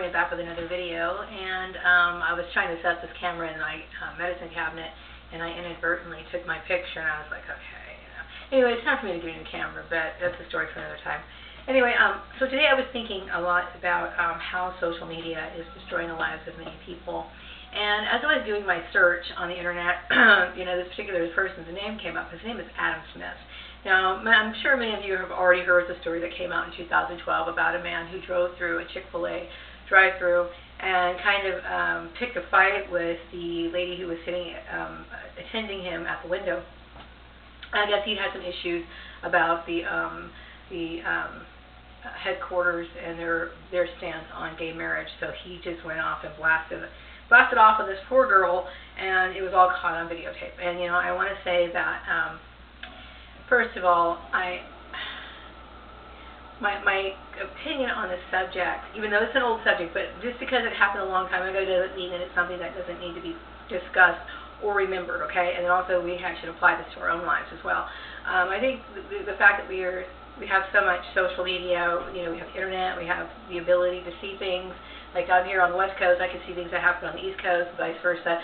finally back with another video, and I was trying to set this camera in my medicine cabinet, and I inadvertently took my picture, and I was like, okay, Anyway, it's time for me to get a new camera, but that's a story for another time. Anyway, so today I was thinking a lot about how social media is destroying the lives of many people. And as I was doing my search on the internet, this particular person's name came up. His name is Adam Smith. Now, I'm sure many of you have already heard the story that came out in 2012 about a man who drove through a Chick-fil-A drive-thru and kind of picked a fight with the lady who was attending him at the window. I guess he'd had some issues about the headquarters and their stance on gay marriage, so he just went off and blasted off on this poor girl, and it was all caught on videotape. And I want to say that first of all, my opinion on this subject, even though it's an old subject, but just because it happened a long time ago doesn't mean that it's something that doesn't need to be discussed or remembered, okay? And then also we should apply this to our own lives as well. I think the fact that we have so much social media, we have the internet, we have the ability to see things. Like out here on the West Coast, I can see things that happen on the East Coast, vice versa.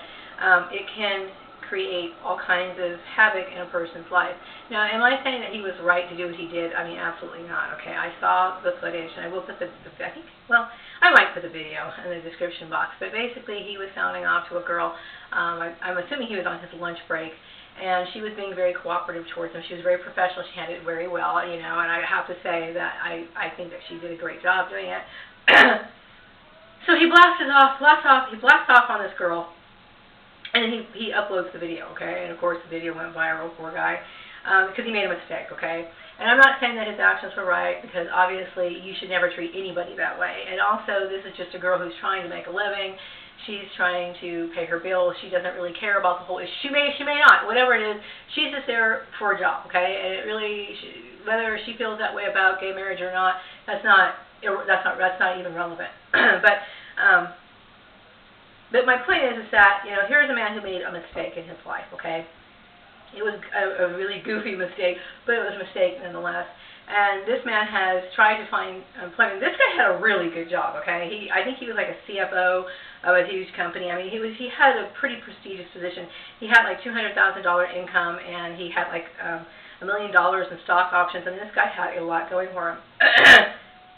It can create all kinds of havoc in a person's life. Now, am I saying that he was right to do what he did? I mean, absolutely not, okay? I saw the footage, and I will put I might put the video in the description box, but basically he was sounding off to a girl. I'm assuming he was on his lunch break, and she was being very cooperative towards him. She was very professional. She handled it very well, and I have to say that I think that she did a great job doing it. So he blasts off on this girl, and then he uploads the video, okay? And of course the video went viral, poor guy, because he made a mistake, okay? And I'm not saying that his actions were right, because obviously you should never treat anybody that way. And also, this is just a girl who's trying to make a living. She's trying to pay her bills. She doesn't really care about the whole issue. She may not. Whatever it is, she's just there for a job, okay? And it really, whether she feels that way about gay marriage or not, that's not even relevant. But my point is that here's a man who made a mistake in his life, okay? It was a really goofy mistake, but it was a mistake nonetheless. And this man has tried to find employment. This guy had a really good job, okay? I think he was like a CFO of a huge company. I mean, he had a pretty prestigious position. He had like $200,000 income, and he had like $1 million in stock options. And this guy had a lot going for him.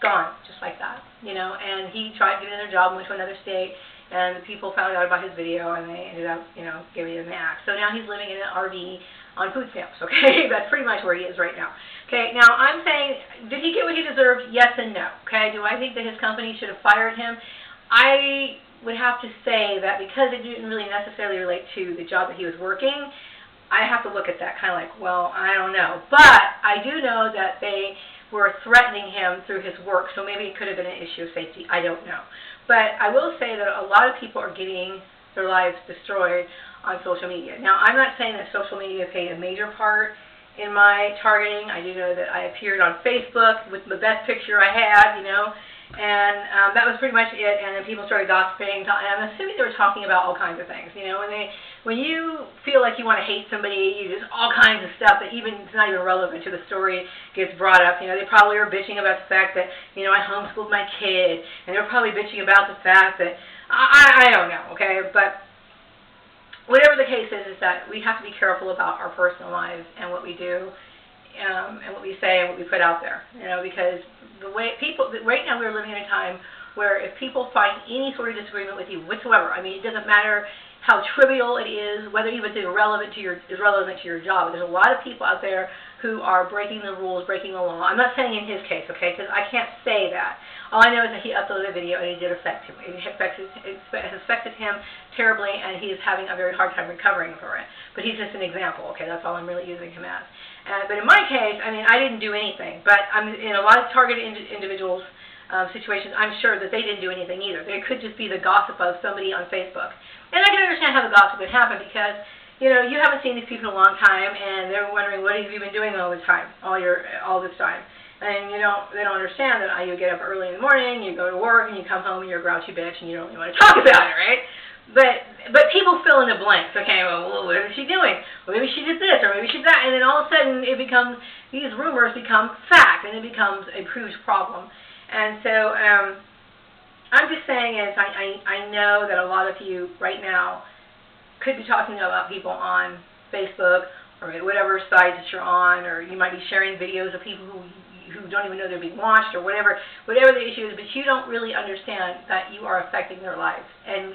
Gone, just like that, And he tried to get another job, went to another state. And the people found out about his video, and they ended up, giving him the axe. So now he's living in an RV on food stamps, okay? That's pretty much where he is right now. Okay, now I'm saying, did he get what he deserved? Yes and no, okay? Do I think that his company should have fired him? I would have to say that because it didn't really necessarily relate to the job that he was working, I have to look at that kind of like, well, I don't know. But I do know that they were threatening him through his work, so maybe it could have been an issue of safety. I don't know. But I will say that a lot of people are getting their lives destroyed on social media. Now, I'm not saying that social media played a major part in my targeting. I do know that I appeared on Facebook with the best picture I had, and that was pretty much it. And then people started gossiping, and I'm assuming they were talking about all kinds of things. When you feel like you want to hate somebody, you just all kinds of stuff that it's not even relevant to the story gets brought up. They probably are bitching about the fact that I homeschooled my kid, and they're probably bitching about the fact that I don't know, okay? But whatever the case is that we have to be careful about our personal lives and what we do, and what we say and what we put out there. Because the way right now we're living in a time where if people find any sort of disagreement with you whatsoever, I mean, it doesn't matter how trivial it is, whether even it's relevant to your job. There's a lot of people out there who are breaking the rules, breaking the law. I'm not saying in his case, okay, because I can't say that. All I know is that he uploaded a video and it did affect him. It has affected him terribly, and he is having a very hard time recovering from it. But he's just an example, okay? That's all I'm really using him as. But in my case, I mean, I didn't do anything. But I'm in a lot of targeted individuals' situations, I'm sure that they didn't do anything either. It could just be the gossip of somebody on Facebook. And I can understand how the gossip would happen because, you haven't seen these people in a long time, and they're wondering, what have you been doing all this time? And they don't understand that you get up early in the morning, you go to work, and you come home, and you're a grouchy bitch, and you don't really want to talk about it, right? But people fill in the blanks. Okay, well, what is she doing? Well, maybe she did this, or maybe she did that, and then all of a sudden these rumors become fact, and it becomes a huge problem. And so I'm just saying is I know that a lot of you right now could be talking about people on Facebook or whatever site that you're on, or you might be sharing videos of people who don't even know they're being watched, or whatever the issue is, but you don't really understand that you are affecting their lives, and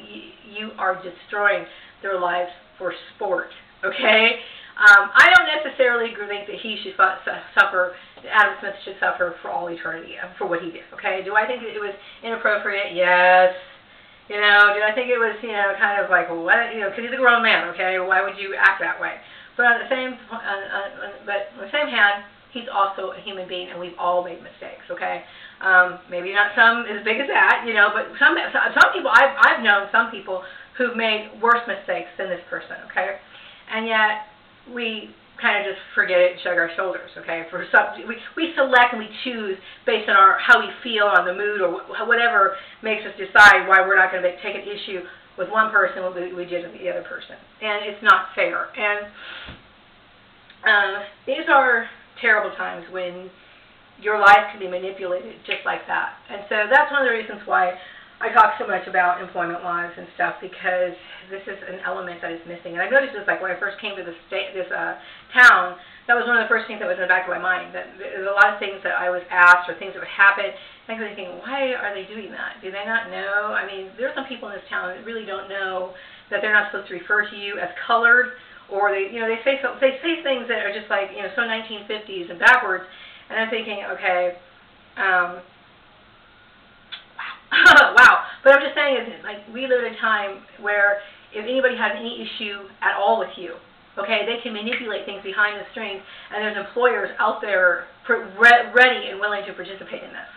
you are destroying their lives for sport, okay? I don't necessarily think that he should suffer, Adam Smith should suffer for all eternity for what he did, okay? Do I think that it was inappropriate? Yes. You know, did I think it was, you know, kind of like, what, you know, because he's a grown man, okay? Why would you act that way? But on the same hand, he's also a human being, and we've all made mistakes, okay? Maybe not some as big as that, you know, but some people, I've known some people who've made worse mistakes than this person, okay? And yet, we kind of just forget it and shrug our shoulders, okay? We select and we choose based on how we feel, on the mood, or whatever makes us decide why we're not going to take an issue with one person what we did with the other person. And it's not fair. And these are terrible times when your life can be manipulated just like that. And so that's one of the reasons why I talk so much about employment laws and stuff, because this is an element that is missing. And I noticed this, like, when I first came to this town, that was one of the first things that was in the back of my mind, that there's a lot of things that I was asked or things that would happen, and I was thinking, why are they doing that? Do they not know? I mean, there are some people in this town that really don't know that they're not supposed to refer to you as colored, or they say things that are just like, you know, so 1950s and backwards, and I'm thinking, okay, wow. But I'm just saying, is like, we live in a time where if anybody has any issue at all with you, okay, they can manipulate things behind the scenes, and there's employers out there ready and willing to participate in this.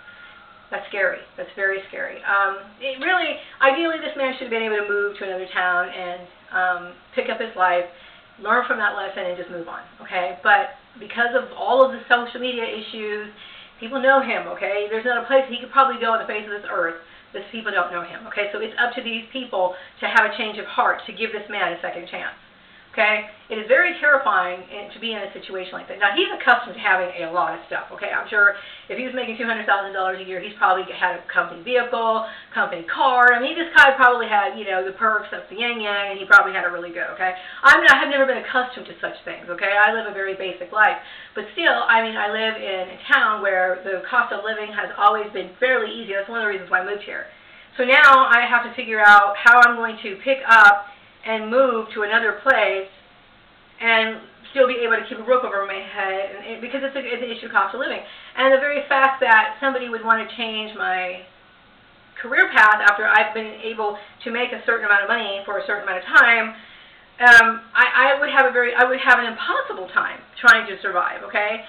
That's scary. That's very scary. Ideally, this man should have been able to move to another town and pick up his life, learn from that lesson, and just move on, okay? But because of all of the social media issues, people know him, okay? There's not a place he could probably go on the face of this earth. These people don't know him, okay? So it's up to these people to have a change of heart, to give this man a second chance, okay? It is very terrifying to be in a situation like that. Now, he's accustomed to having a lot of stuff, okay? I'm sure if he was making $200,000 a year, he's probably had a company vehicle, company car. I mean, this guy probably had, you know, the perks of the yang-yang, and he probably had it really good, okay? I have never been accustomed to such things, okay? I live a very basic life. But still, I mean, I live in a town where the cost of living has always been fairly easy. That's one of the reasons why I moved here. So now I have to figure out how I'm going to pick up and move to another place and still be able to keep a roof over my head, and because it's an issue of cost of living. And the very fact that somebody would want to change my career path after I've been able to make a certain amount of money for a certain amount of time, I would have an impossible time trying to survive, okay?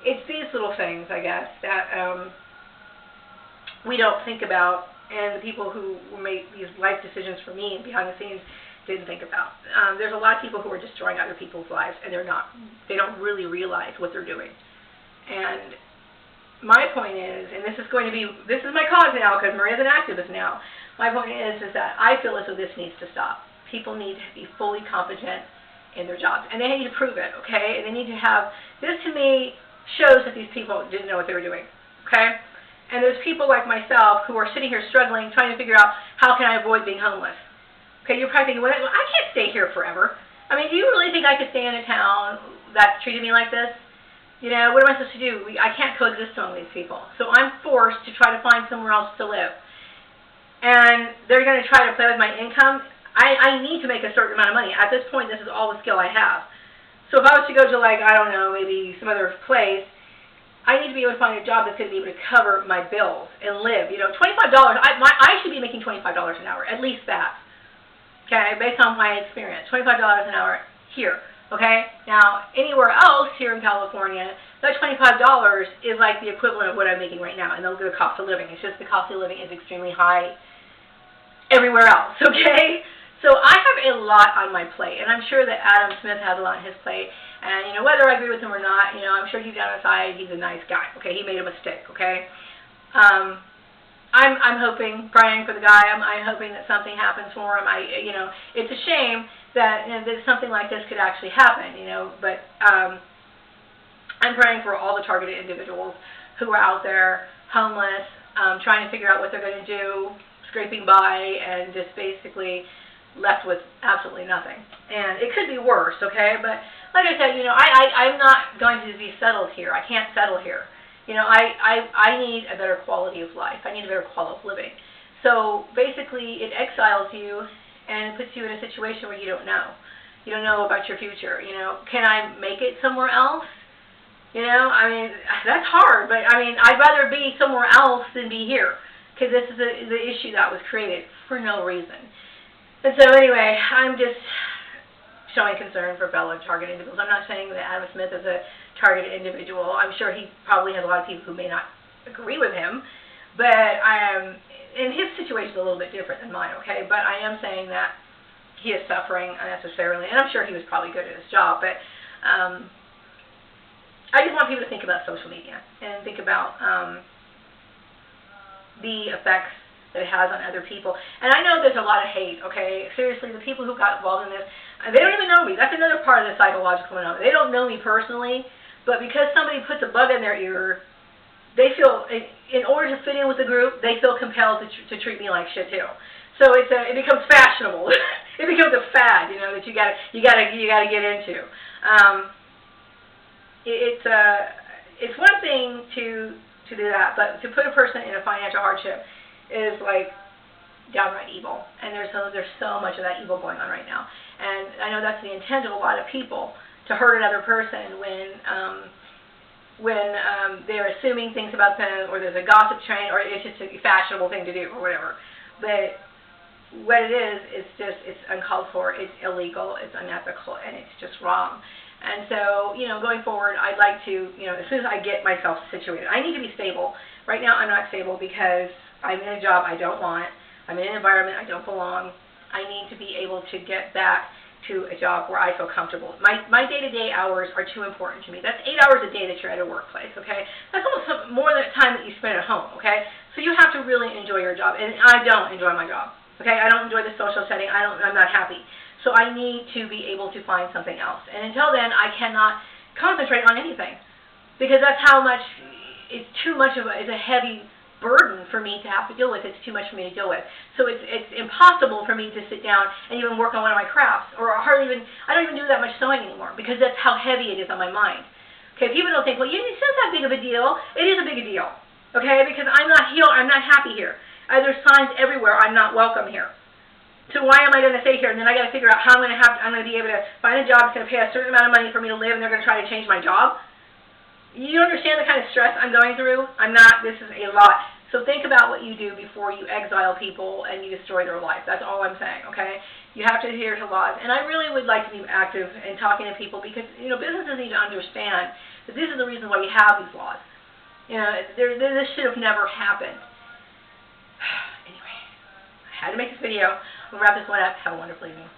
It's these little things, I guess, that we don't think about, and the people who make these life decisions for me behind the scenes didn't think about. There's a lot of people who are destroying other people's lives, and they don't really realize what they're doing. And my point is, and this is my cause now, because Maria's an activist now, my point is that I feel as though this needs to stop. People need to be fully competent in their jobs, and they need to prove it, okay? And they need to have, this to me shows that these people didn't know what they were doing, okay? And there's people like myself who are sitting here struggling, trying to figure out, how can I avoid being homeless? Okay, you're probably thinking, well, I can't stay here forever. I mean, do you really think I could stay in a town that's treated me like this? You know, what am I supposed to do? I can't coexist among these people. So I'm forced to try to find somewhere else to live. And they're going to try to play with my income. I need to make a certain amount of money. At this point, this is all the skill I have. So if I was to go to, like, I don't know, maybe some other place, I need to be able to find a job that's going to be able to cover my bills and live. You know, $25, I should be making $25 an hour, at least that. Okay, based on my experience, $25 an hour here, okay? Now, anywhere else here in California, that $25 is like the equivalent of what I'm making right now, and the cost of living. It's just the cost of living is extremely high everywhere else, okay? So I have a lot on my plate, and I'm sure that Adam Smith has a lot on his plate, and, you know, whether I agree with him or not, you know, I'm sure deep down inside he's a nice guy, okay? He made a mistake, okay? I'm hoping, praying for the guy. I'm hoping that something happens for him. You know, it's a shame that, you know, that something like this could actually happen. You know, but I'm praying for all the targeted individuals who are out there, homeless, trying to figure out what they're going to do, scraping by, and just basically left with absolutely nothing. And it could be worse, okay? But like I said, I'm not going to be settled here. I can't settle here. I need a better quality of life. I need a better quality of living. So basically, it exiles you and puts you in a situation where you don't know. You don't know about your future. Can I make it somewhere else? That's hard, but I'd rather be somewhere else than be here, because this is the issue that was created for no reason. And so anyway, I'm just showing concern for fellow target individuals. I'm not saying that Adam Smith is a targeted individual. I'm sure he probably has a lot of people who may not agree with him, but and his situation is a little bit different than mine, okay? But I am saying that he is suffering unnecessarily, and I'm sure he was probably good at his job, but I just want people to think about social media and think about the effects that it has on other people. And I know there's a lot of hate, okay? Seriously, the people who got involved in this, they don't even know me. That's another part of the psychological phenomenon. They don't know me personally, but because somebody puts a bug in their ear, they feel, in order to fit in with the group, they feel compelled to treat me like shit too. So it becomes fashionable. It becomes a fad, that you gotta get into. It's one thing to do that, but to put a person in a financial hardship is like downright evil, and there's so much of that evil going on right now. And I know that's the intent of a lot of people, to hurt another person when they're assuming things about them, or there's a gossip train, or it's just a fashionable thing to do, or whatever. But what it is, it's uncalled for, it's illegal, it's unethical, and it's just wrong. And so, going forward, I'd like to, as soon as I get myself situated, I need to be stable. Right now, I'm not stable because I'm in a job I don't want. I'm in an environment I don't belong. I need to be able to get back to a job where I feel comfortable. My day-to-day hours are too important to me. That's 8 hours a day that you're at a workplace, okay? That's almost more than the time that you spend at home, okay? So you have to really enjoy your job, and I don't enjoy my job, okay? I don't enjoy the social setting. I'm not happy. So I need to be able to find something else. And until then, I cannot concentrate on anything, because that's how much, it's a heavy burden for me to have to deal with. It's too much for me to deal with. So it's impossible for me to sit down and even work on one of my crafts, or I don't even do that much sewing anymore, because that's how heavy it is on my mind. Okay, people don't think, well, it's not that big of a deal. It is a big deal, okay, because I'm not healed, I'm not happy here. There's signs everywhere I'm not welcome here. So why am I going to stay here? And then I got to figure out how I'm going to be able to find a job that's going to pay a certain amount of money for me to live, and they're going to try to change my job. You understand the kind of stress I'm going through? This is a lot. So think about what you do before you exile people and you destroy their life. That's all I'm saying, okay? You have to adhere to laws. And I really would like to be active in talking to people, because, businesses need to understand that this is the reason why we have these laws. This should have never happened. Anyway, I had to make this video. We'll wrap this one up. Have a wonderful evening.